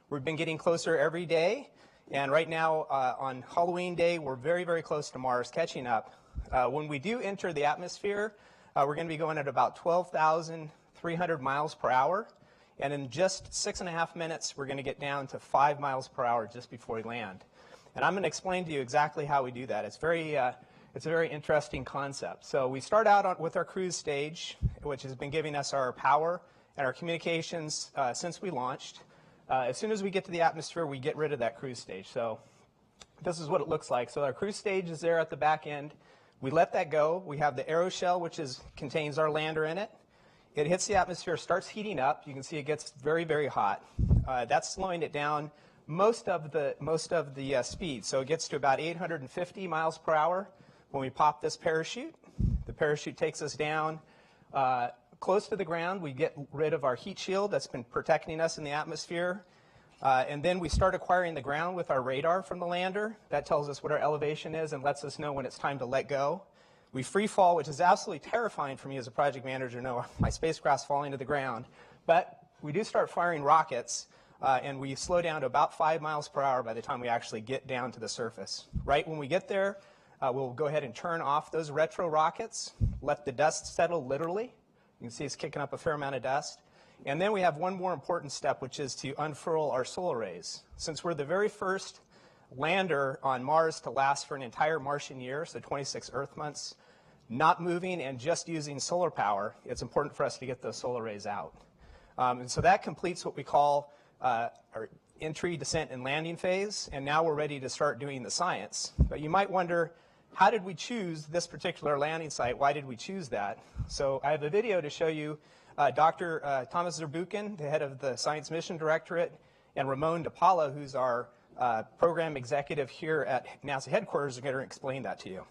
We've been getting closer every day, and right now on Halloween Day, we're very, very close to Mars, catching up. When we do enter the atmosphere, we're going to be going at about 12,300 miles per hour, and in just 6.5 minutes, we're going to get down to 5 miles per hour just before we land. And I'm going to explain to you exactly how we do that. It's a very interesting concept. So we start out with our cruise stage, which has been giving us our power and our communications since we launched. As soon as we get to the atmosphere, we get rid of that cruise stage. So this is what it looks like. So our cruise stage is there at the back end. We let that go. We have the aeroshell, which contains our lander in it. It hits the atmosphere, starts heating up. You can see it gets very, very hot. That's slowing it down most of the speed. So it gets to about 850 miles per hour. When we pop this parachute, the parachute takes us down close to the ground. We get rid of our heat shield that's been protecting us in the atmosphere. And then we start acquiring the ground with our radar from the lander. That tells us what our elevation is and lets us know when it's time to let go. We free fall, which is absolutely terrifying for me as a project manager. No, my spacecraft's falling to the ground. But we do start firing rockets, and we slow down to about 5 miles per hour by the time we actually get down to the surface. Right when we get there, we'll go ahead and turn off those retro rockets, let the dust settle literally. You can see it's kicking up a fair amount of dust. And then we have one more important step, which is to unfurl our solar arrays. Since we're the very first lander on Mars to last for an entire Martian year, so 26 Earth months, not moving and just using solar power, it's important for us to get those solar arrays out. And so that completes what we call our entry, descent, and landing phase. And now we're ready to start doing the science. But you might wonder, how did we choose this particular landing site? Why did we choose that? So I have a video to show you. Dr. Thomas Zurbuchen, the head of the Science Mission Directorate, and Ramon DePaula, who's our program executive here at NASA headquarters, are going to explain that to you.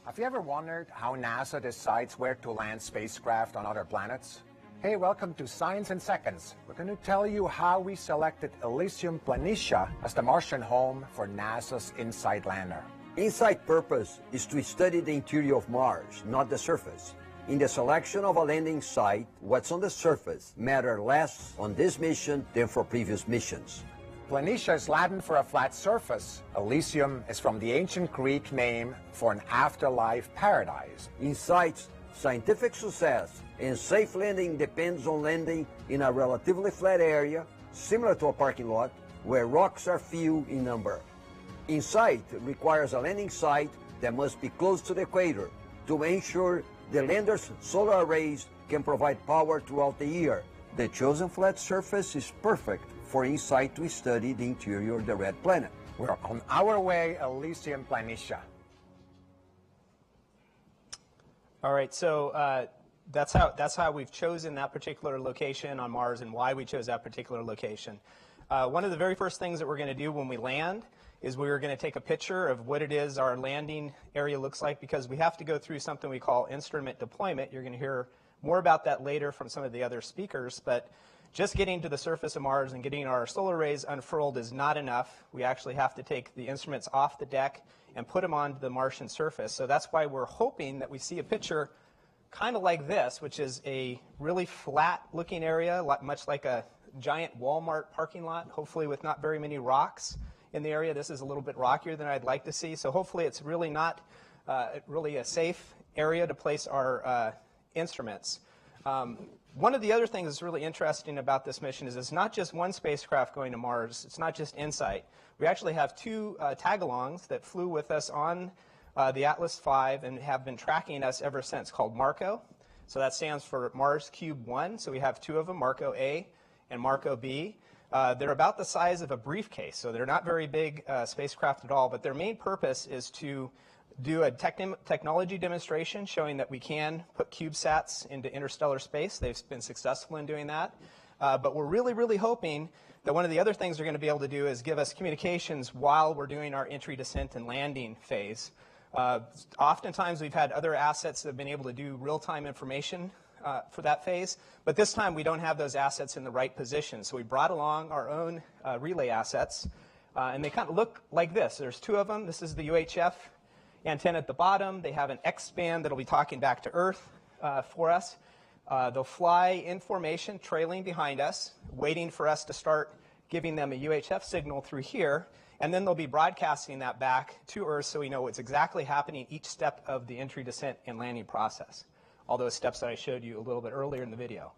Have you ever wondered how NASA decides where to land spacecraft on other planets? Hey, welcome to Science in Seconds. We're going to tell you how we selected Elysium Planitia as the Martian home for NASA's InSight lander. InSight purpose is to study the interior of Mars, not the surface. In the selection of a landing site, what's on the surface matters less on this mission than for previous missions. Planitia is Latin for a flat surface. Elysium is from the ancient Greek name for an afterlife paradise. InSight's scientific success and safe landing depends on landing in a relatively flat area, similar to a parking lot, where rocks are few in number. InSight requires a landing site that must be close to the equator to ensure the lander's solar arrays can provide power throughout the year. The chosen flat surface is perfect for InSight to study the interior of the red planet. We're on our way, Elysium Planitia. All right, so that's how we've chosen that particular location on Mars and why we chose that particular location. One of the very first things that we're going to do when we land is we're going to take a picture of what it is our landing area looks like, because we have to go through something we call instrument deployment. You're going to hear more about that later from some of the other speakers, but just getting to the surface of Mars and getting our solar arrays unfurled is not enough. We actually have to take the instruments off the deck and put them onto the Martian surface. So that's why we're hoping that we see a picture kind of like this, which is a really flat looking area, much like a giant Walmart parking lot, hopefully with not very many rocks in the area. This is a little bit rockier than I'd like to see. So hopefully it's really not really a safe area to place our instruments. One of the other things that's really interesting about this mission is it's not just one spacecraft going to Mars. It's not just InSight. We actually have two tag-alongs that flew with us on the Atlas V and have been tracking us ever since, called MARCO. So that stands for Mars Cube 1. So we have two of them, MARCO A and MARCO B. They're about the size of a briefcase, so they're not very big spacecraft at all, but their main purpose is to do a technology demonstration showing that we can put CubeSats into interstellar space. They've been successful in doing that. But we're really, really hoping that one of the other things they're going to be able to do is give us communications while we're doing our entry, descent, and landing phase. Oftentimes we've had other assets that have been able to do real-time information for that phase, but this time we don't have those assets in the right position. So we brought along our own relay assets, and they kind of look like this. There's two of them. This is the UHF antenna at the bottom. They have an X-band that'll be talking back to Earth for us. They'll fly in formation, trailing behind us, waiting for us to start giving them a UHF signal through here, and then they'll be broadcasting that back to Earth so we know what's exactly happening each step of the entry, descent, and landing process. All those steps that I showed you a little bit earlier in the video.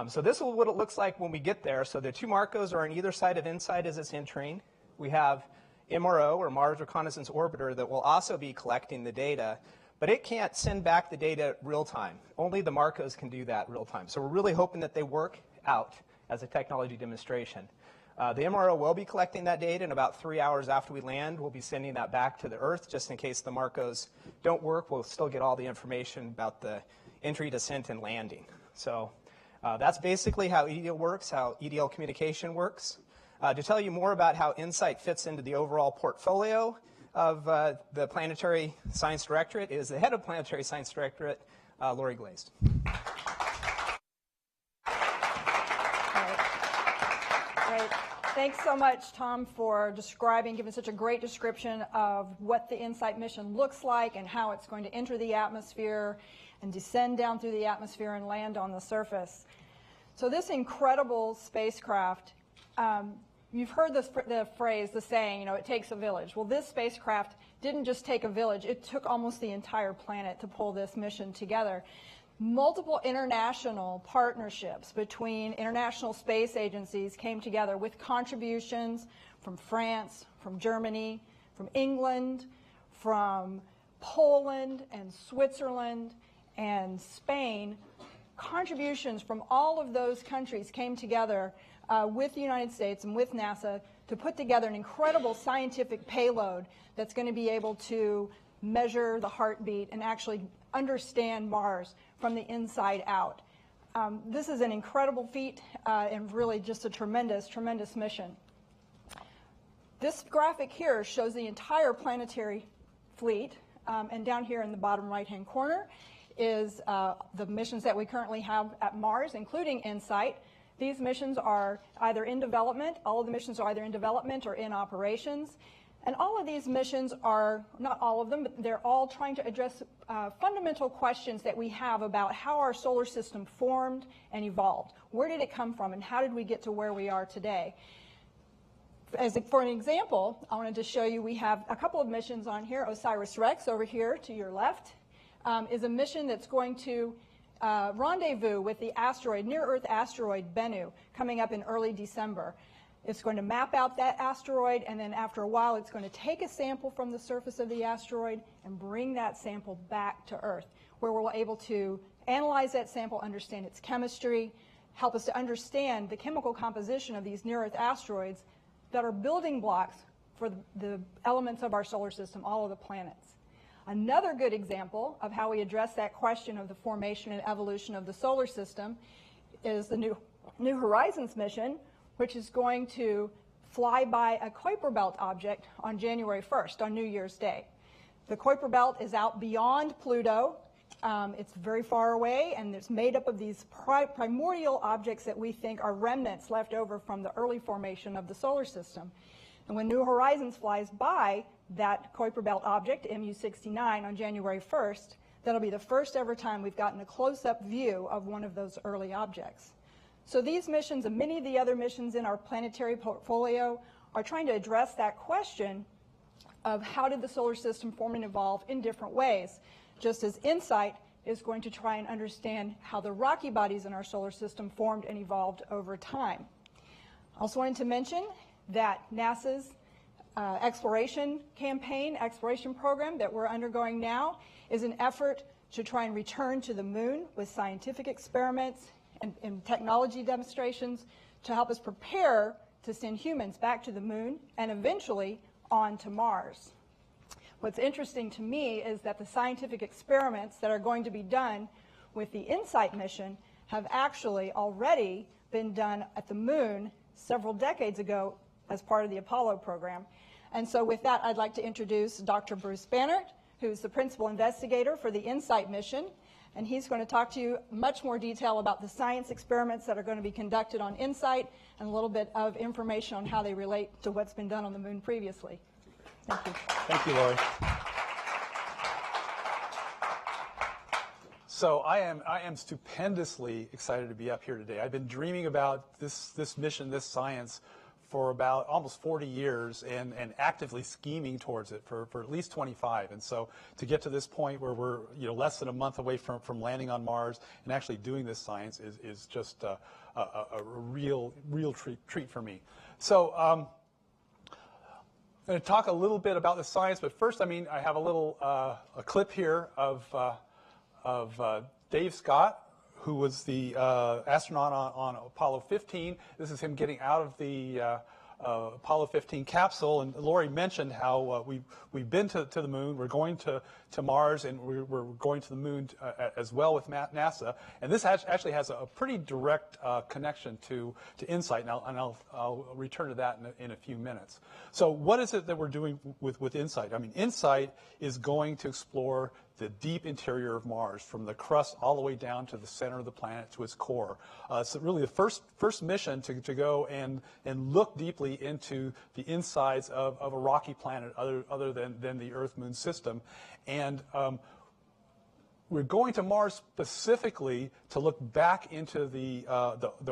So this is what it looks like when we get there. So the two Marcos are on either side of InSight as it's entering. We have MRO, or Mars Reconnaissance Orbiter, that will also be collecting the data, but it can't send back the data real time. Only the Marcos can do that real time. So we're really hoping that they work out as a technology demonstration. The MRO will be collecting that data, and about 3 hours after we land, we'll be sending that back to the Earth, just in case the Marcos don't work. We'll still get all the information about the entry, descent, and landing. So that's basically how EDL works, how EDL communication works. To tell you more about how InSight fits into the overall portfolio of the Planetary Science Directorate is the head of Planetary Science Directorate, Lori Glazed. Great. Thanks so much, Tom, for giving such a great description of what the InSight mission looks like and how it's going to enter the atmosphere and descend down through the atmosphere and land on the surface. So this incredible spacecraft, you've heard the phrase, the saying, it takes a village. Well, this spacecraft didn't just take a village. It took almost the entire planet to pull this mission together. Multiple international partnerships between international space agencies came together with contributions from France, from Germany, from England, from Poland and Switzerland and Spain. Contributions from all of those countries came together with the United States and with NASA to put together an incredible scientific payload that's going to be able to measure the heartbeat and actually understand Mars from the inside out. This is an incredible feat and really just a tremendous, tremendous mission. This graphic here shows the entire planetary fleet, and down here in the bottom right-hand corner is the missions that we currently have at Mars, including InSight. These missions are either in development, all of the missions are either in development or in operations. And all of these missions are, not all of them, but they're all trying to address fundamental questions that we have about how our solar system formed and evolved. Where did it come from, and how did we get to where we are today? For an example, I wanted to show you we have a couple of missions on here. OSIRIS-REx over here to your left is a mission that's going to rendezvous with the asteroid, near-Earth asteroid Bennu, coming up in early December. It's going to map out that asteroid, and then after a while, it's going to take a sample from the surface of the asteroid and bring that sample back to Earth, where we're able to analyze that sample, understand its chemistry, help us to understand the chemical composition of these near-Earth asteroids that are building blocks for the elements of our solar system, all of the planets. Another good example of how we address that question of the formation and evolution of the solar system is the New Horizons mission, which is going to fly by a Kuiper Belt object on January 1st, on New Year's Day. The Kuiper Belt is out beyond Pluto. It's very far away, and it's made up of these primordial objects that we think are remnants left over from the early formation of the solar system. And when New Horizons flies by that Kuiper Belt object, MU-69, on January 1st, that'll be the first ever time we've gotten a close-up view of one of those early objects. So these missions and many of the other missions in our planetary portfolio are trying to address that question of how did the solar system form and evolve in different ways, just as InSight is going to try and understand how the rocky bodies in our solar system formed and evolved over time. I also wanted to mention that NASA's exploration program that we're undergoing now is an effort to try and return to the moon with scientific experiments and technology demonstrations to help us prepare to send humans back to the moon and eventually on to Mars. What's interesting to me is that the scientific experiments that are going to be done with the InSight mission have actually already been done at the moon several decades ago as part of the Apollo program. And so with that, I'd like to introduce Dr. Bruce Bannert, who's the principal investigator for the InSight mission. And he's going to talk to you much more detail about the science experiments that are going to be conducted on InSight and a little bit of information on how they relate to what's been done on the moon previously. Thank you. Thank you, Lori. So I am stupendously excited to be up here today. I've been dreaming about this mission, this science, for about almost 40 years and actively scheming towards it for at least 25. And so to get to this point where we're less than a month away from landing on Mars and actually doing this science is just a real treat for me. So I'm going to talk a little bit about the science, but first, I have a little a clip here of Dave Scott, who was the astronaut on Apollo 15. This is him getting out of the Apollo 15 capsule. And Lori mentioned how we've been to the moon. We're going to Mars, and we're going to the moon as well with NASA. And this actually has a pretty direct connection to InSight, and I'll return to that in a few minutes. So what is it that we're doing with InSight? InSight is going to explore the deep interior of Mars, from the crust all the way down to the center of the planet, to its core. So really the first mission to go and look deeply into the insides of a rocky planet other than the Earth-Moon system. And we're going to Mars specifically to look back into the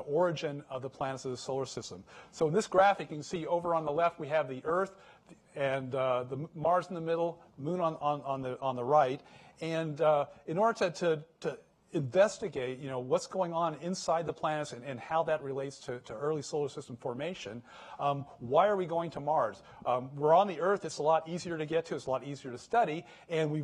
origin of the planets of the solar system. So in this graphic, you can see over on the left we have the Earth, and the Mars in the middle, Moon on the right. And in order to investigate, what's going on inside the planets and how that relates to early solar system formation, why are we going to Mars? We're on the Earth. It's a lot easier to get to. It's a lot easier to study. And we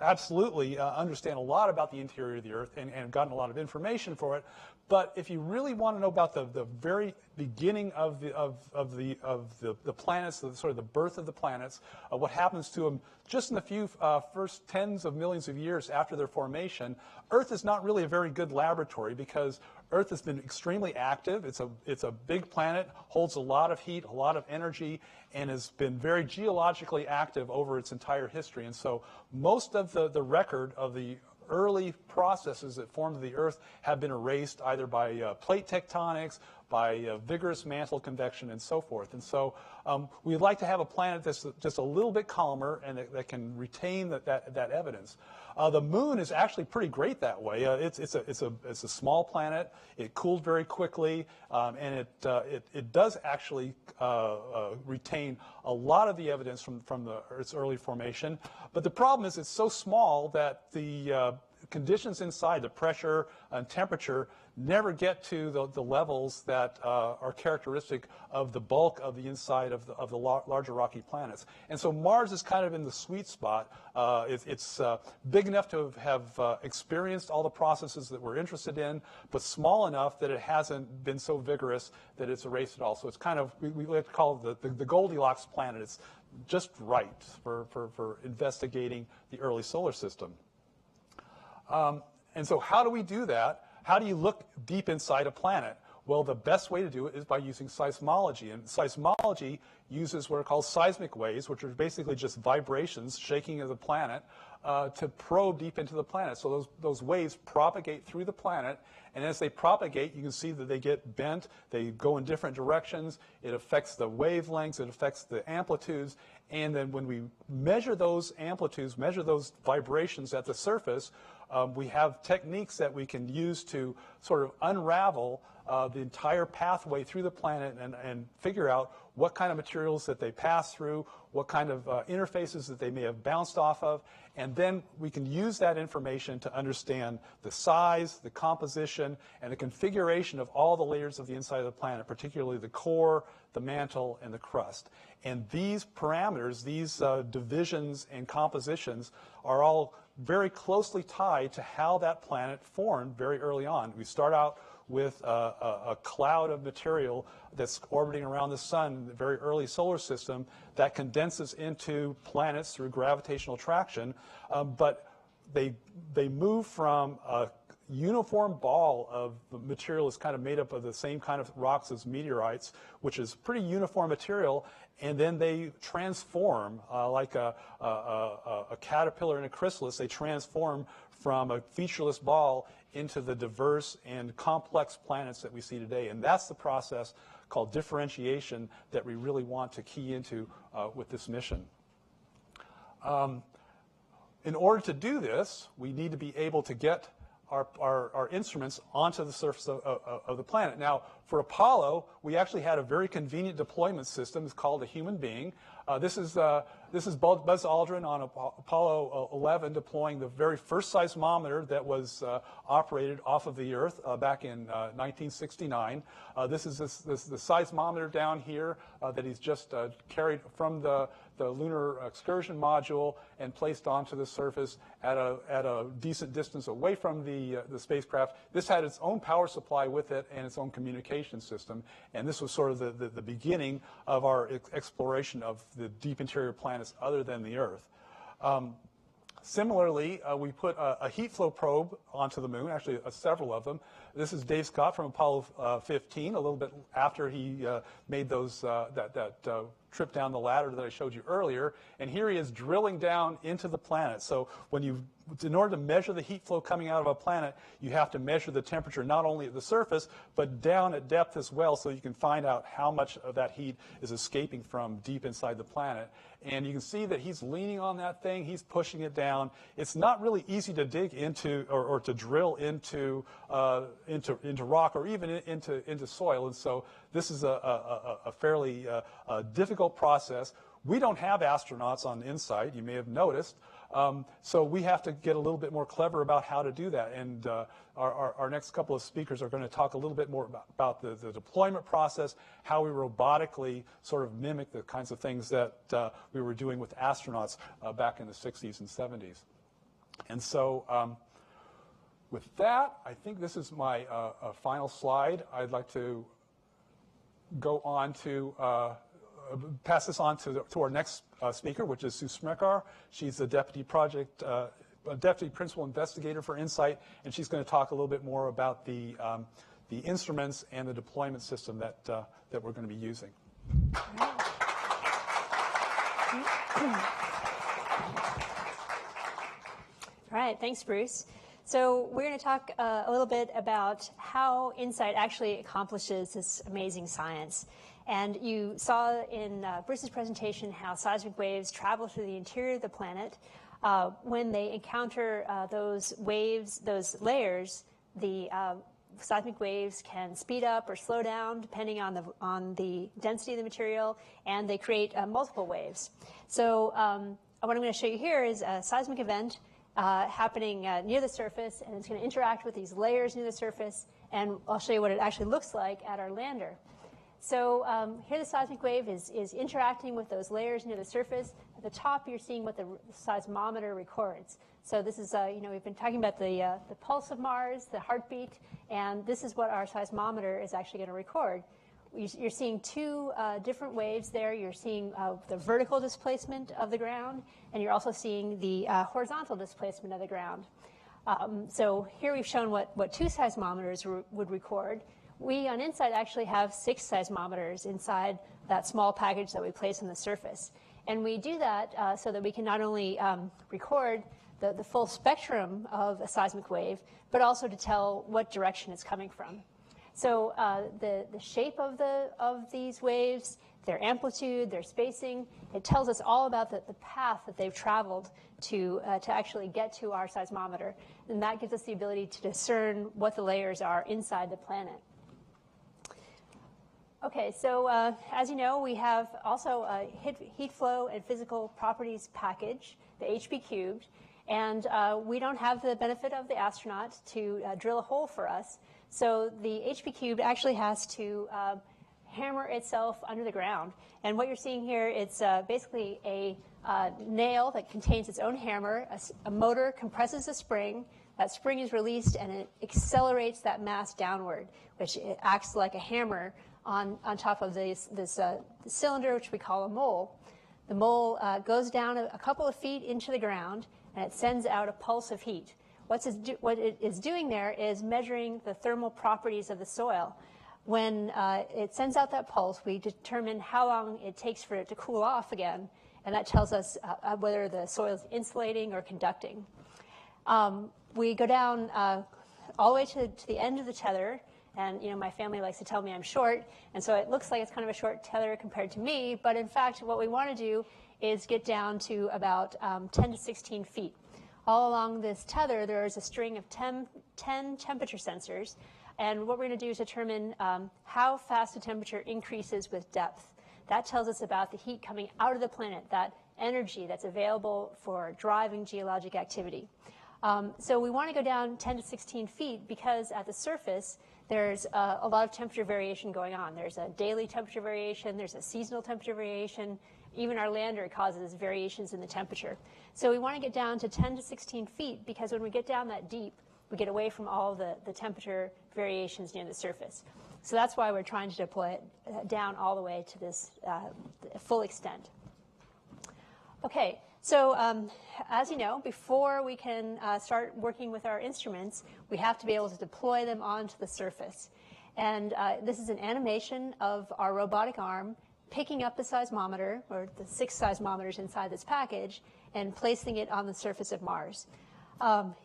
absolutely understand a lot about the interior of the Earth and gotten a lot of information for it. But if you really want to know about the very beginning of the planets, sort of the birth of the planets, what happens to them just in the few first tens of millions of years after their formation, Earth is not really a very good laboratory, because Earth has been extremely active. It's a big planet, holds a lot of heat, a lot of energy, and has been very geologically active over its entire history. And so most of the record of the early processes that formed the Earth have been erased either by plate tectonics, by vigorous mantle convection, and so forth. And so we'd like to have a planet that's just a little bit calmer and that can retain that evidence. The Moon is actually pretty great that way. It's a small planet. It cooled very quickly, and it does actually retain a lot of the evidence from its early formation. But the problem is it's so small that the conditions inside, the pressure and temperature, never get to the levels that are characteristic of the bulk of the inside of the larger rocky planets. And so Mars is kind of in the sweet spot. It's big enough to have experienced all the processes that we're interested in, but small enough that it hasn't been so vigorous that it's erased it all. So it's kind of, we like to call it the Goldilocks planet. It's just right for investigating the early solar system. And so how do we do that? How do you look deep inside a planet? Well, the best way to do it is by using seismology. And seismology uses what are called seismic waves, which are basically just vibrations, shaking of the planet, to probe deep into the planet. So those waves propagate through the planet, and as they propagate, you can see that they get bent, they go in different directions, it affects the wavelengths, it affects the amplitudes, and then when we measure those amplitudes, measure those vibrations at the surface, we have techniques that we can use to sort of unravel the entire pathway through the planet and figure out what kind of materials that they pass through, what kind of interfaces that they may have bounced off of, and then we can use that information to understand the size, the composition, and the configuration of all the layers of the inside of the planet, particularly the core, the mantle, and the crust. And these parameters, these divisions and compositions are all very closely tied to how that planet formed very early on. We start out with a cloud of material that's orbiting around the sun in the very early solar system that condenses into planets through gravitational attraction, but they move from a uniform ball of material that's kind of made up of the same kind of rocks as meteorites, which is pretty uniform material, and then they transform like a caterpillar in a chrysalis. They transform from a featureless ball into the diverse and complex planets that we see today. And that's the process called differentiation that we really want to key into with this mission. In order to do this, we need to be able to get our instruments onto the surface of the planet. Now, for Apollo, we actually had a very convenient deployment system. It's called a human being. This is Buzz Aldrin on Apollo 11 deploying the very first seismometer that was operated off of the Earth back in 1969. This is the seismometer down here that he's just carried from the lunar excursion module and placed onto the surface at a decent distance away from the spacecraft. This had its own power supply with it and its own communication system, and this was sort of the beginning of our exploration of the deep interior planets other than the Earth. Similarly, we put a heat flow probe onto the moon, actually several of them. This is Dave Scott from Apollo 15, a little bit after he made those that trip down the ladder that I showed you earlier. And here he is drilling down into the planet. So in order to measure the heat flow coming out of a planet, you have to measure the temperature not only at the surface, but down at depth as well, so you can find out how much of that heat is escaping from deep inside the planet. And you can see that he's leaning on that thing, he's pushing it down. It's not really easy to dig into or to drill into rock or even into soil. And so this is a fairly difficult process. We don't have astronauts on InSight, you may have noticed. So we have to get a little bit more clever about how to do that. And our next couple of speakers are going to talk a little bit more about the deployment process, how we robotically sort of mimic the kinds of things that we were doing with astronauts back in the 60s and 70s. And so with that, I think this is my final slide. I'd like to go on to pass this on to our next speaker, which is Sue Smrekar. She's the deputy principal investigator for InSight, and she's going to talk a little bit more about the instruments and the deployment system that we're going to be using. All right, thanks, Bruce. So we're going to talk a little bit about how InSight actually accomplishes this amazing science. And you saw in Bruce's presentation how seismic waves travel through the interior of the planet. When they encounter those waves, those layers, the seismic waves can speed up or slow down depending on the density of the material, and they create multiple waves. So what I'm going to show you here is a seismic event happening near the surface, and it's going to interact with these layers near the surface, and I'll show you what it actually looks like at our lander. So here the seismic wave is interacting with those layers near the surface. At the top, you're seeing what the seismometer records. So this is, we've been talking about the pulse of Mars, the heartbeat, and this is what our seismometer is actually going to record. You're seeing two different waves there. You're seeing the vertical displacement of the ground, and you're also seeing the horizontal displacement of the ground. So here we've shown what two seismometers would record. We on InSight actually have 6 seismometers inside that small package that we place on the surface. And we do that so that we can not only record the full spectrum of a seismic wave, but also to tell what direction it's coming from. So the shape of these waves, their amplitude, their spacing, it tells us all about the path that they've traveled to actually get to our seismometer. And that gives us the ability to discern what the layers are inside the planet. Okay, so as you know, we have also a heat flow and physical properties package, the HB cubed, and we don't have the benefit of the astronaut to drill a hole for us. So the HB cubed actually has to hammer itself under the ground. And what you're seeing here, it's basically a nail that contains its own hammer. A motor compresses a spring. That spring is released, and it accelerates that mass downward, which acts like a hammer on top of this cylinder, which we call a mole. The mole goes down a couple of feet into the ground, and it sends out a pulse of heat. What it is doing there is measuring the thermal properties of the soil. When it sends out that pulse, we determine how long it takes for it to cool off again, and that tells us whether the soil is insulating or conducting. We go down all the way to the end of the tether. And my family likes to tell me I'm short, and so it looks like it's kind of a short tether compared to me. But in fact, what we want to do is get down to about 10 to 16 feet. All along this tether, there is a string of 10 10 temperature sensors. And what we're going to do is determine how fast the temperature increases with depth. That tells us about the heat coming out of the planet, that energy that's available for driving geologic activity. So we want to go down 10 to 16 feet because at the surface, there's a lot of temperature variation going on. There's a daily temperature variation, there's a seasonal temperature variation. Even our lander causes variations in the temperature. So we want to get down to 10 to 16 feet because when we get down that deep, we get away from all the temperature variations near the surface. So that's why we're trying to deploy it down all the way to this full extent. Okay, so as you know, before we can start working with our instruments, we have to be able to deploy them onto the surface. And this is an animation of our robotic arm picking up the seismometer, or the 6 seismometers inside this package, and placing it on the surface of Mars.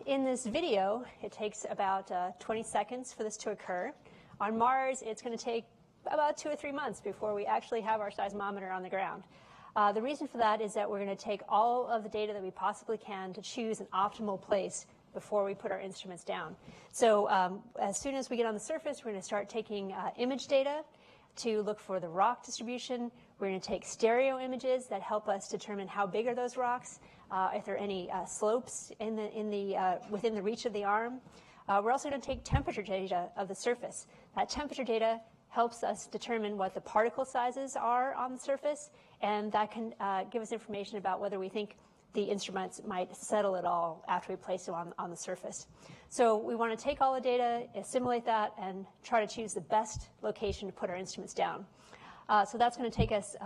In this video, it takes about 20 seconds for this to occur. On Mars, it's going to take about 2 or 3 months before we actually have our seismometer on the ground. The reason for that is that we're going to take all of the data that we possibly can to choose an optimal place before we put our instruments down. So as soon as we get on the surface, we're going to start taking image data to look for the rock distribution. We're going to take stereo images that help us determine how big are those rocks, if there are any slopes within the reach of the arm. We're also going to take temperature data of the surface. That temperature data helps us determine what the particle sizes are on the surface, and that can give us information about whether we think the instruments might settle at all after we place them on the surface. So we want to take all the data, assimilate that, and try to choose the best location to put our instruments down. So that's going to take us,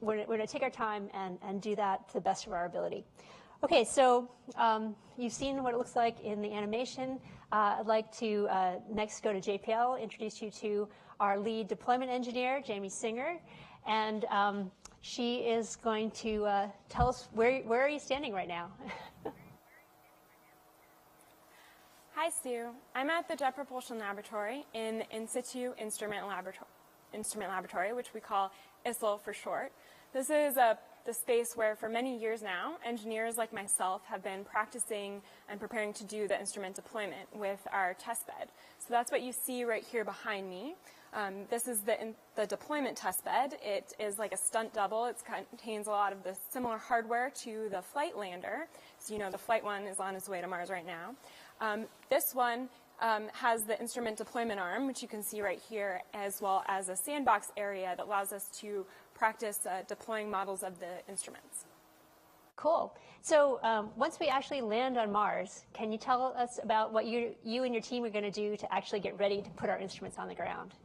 we're going to take our time and do that to the best of our ability. Okay, so you've seen what it looks like in the animation. I'd like to next go to JPL, introduce you to our lead deployment engineer, Jamie Singer, and she is going to tell us where are you standing right now? Hi, Sue. I'm at the Jet Propulsion Laboratory in the In Situ Instrument Laboratory, which we call ISIL for short. This is the space where for many years now, engineers like myself have been practicing and preparing to do the instrument deployment with our test bed. So that's what you see right here behind me. This is the deployment test bed. It is like a stunt double. It contains a lot of the similar hardware to the flight lander. So you know the flight one is on its way to Mars right now. This one has the instrument deployment arm, which you can see right here, as well as a sandbox area that allows us to practice deploying models of the instruments. Cool. So once we actually land on Mars, can you tell us about what you and your team are going to do to actually get ready to put our instruments on the ground?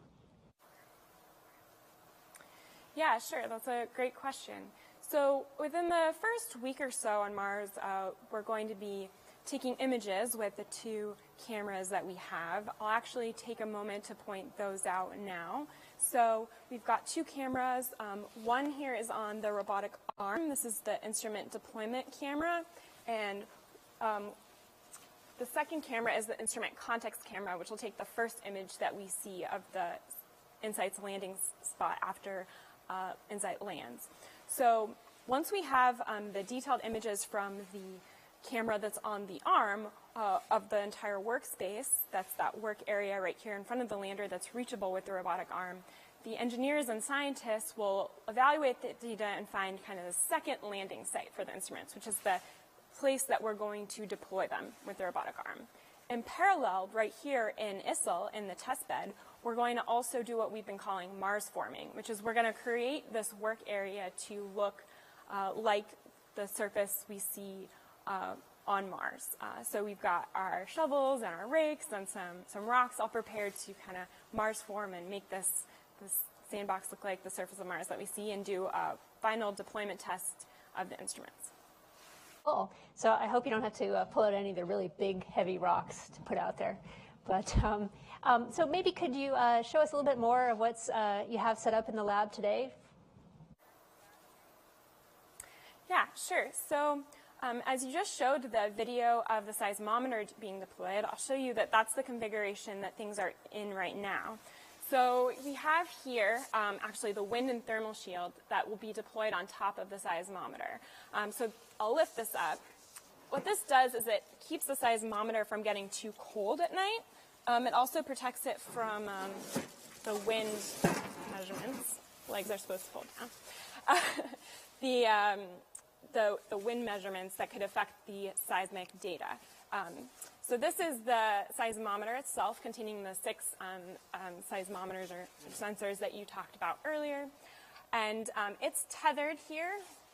Yeah, sure. That's a great question. So within the first week or so on Mars, we're going to be taking images with the 2 cameras that we have. I'll actually take a moment to point those out now. So we've got 2 cameras. One here is on the robotic arm. This is the instrument deployment camera. And the second camera is the instrument context camera, which will take the first image that we see of the InSight's landing spot after InSight lands. So once we have the detailed images from the camera that's on the arm of the entire workspace, that's that work area right here in front of the lander that's reachable with the robotic arm, the engineers and scientists will evaluate the data and find kind of the second landing site for the instruments, which is the place that we're going to deploy them with the robotic arm. In parallel, right here in ISIL, in the test bed, we're going to also do what we've been calling Mars forming, which is we're going to create this work area to look like the surface we see on Mars. So we've got our shovels and our rakes and some rocks all prepared to kind of Mars form and make this sandbox look like the surface of Mars that we see, and do a final deployment test of the instruments. Cool. So I hope you don't have to pull out any of the really big, heavy rocks to put out there. But so maybe could you show us a little bit more of what's you have set up in the lab today? Yeah, sure. So as you just showed the video of the seismometer being deployed, I'll show you that that's the configuration that things are in right now. So we have here actually the wind and thermal shield that will be deployed on top of the seismometer. So I'll lift this up. what this does is it keeps the seismometer from getting too cold at night. It also protects it from the wind measurements. Legs are supposed to fold down. The wind measurements that could affect the seismic data. So this is the seismometer itself, containing the 6 seismometers or sensors that you talked about earlier. And it's tethered here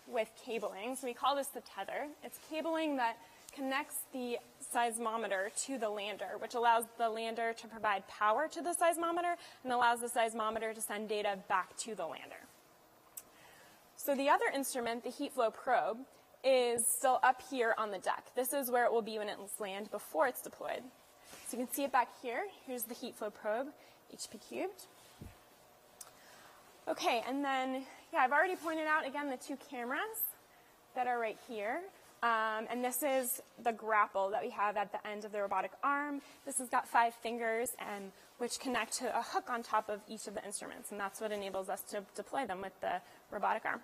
with cabling. So we call this the tether. It's cabling that connects the seismometer to the lander, which allows the lander to provide power to the seismometer and allows the seismometer to send data back to the lander. So the other instrument, the heat flow probe, is still up here on the deck. This is where it will be when it's land before it's deployed. So you can see it back here. Here's the heat flow probe, HP cubed. Okay, and then, yeah, I've already pointed out, again, the 2 cameras that are right here. And this is the grapple that we have at the end of the robotic arm. This has got 5 fingers, which connect to a hook on top of each of the instruments. And that's what enables us to deploy them with the robotic arm.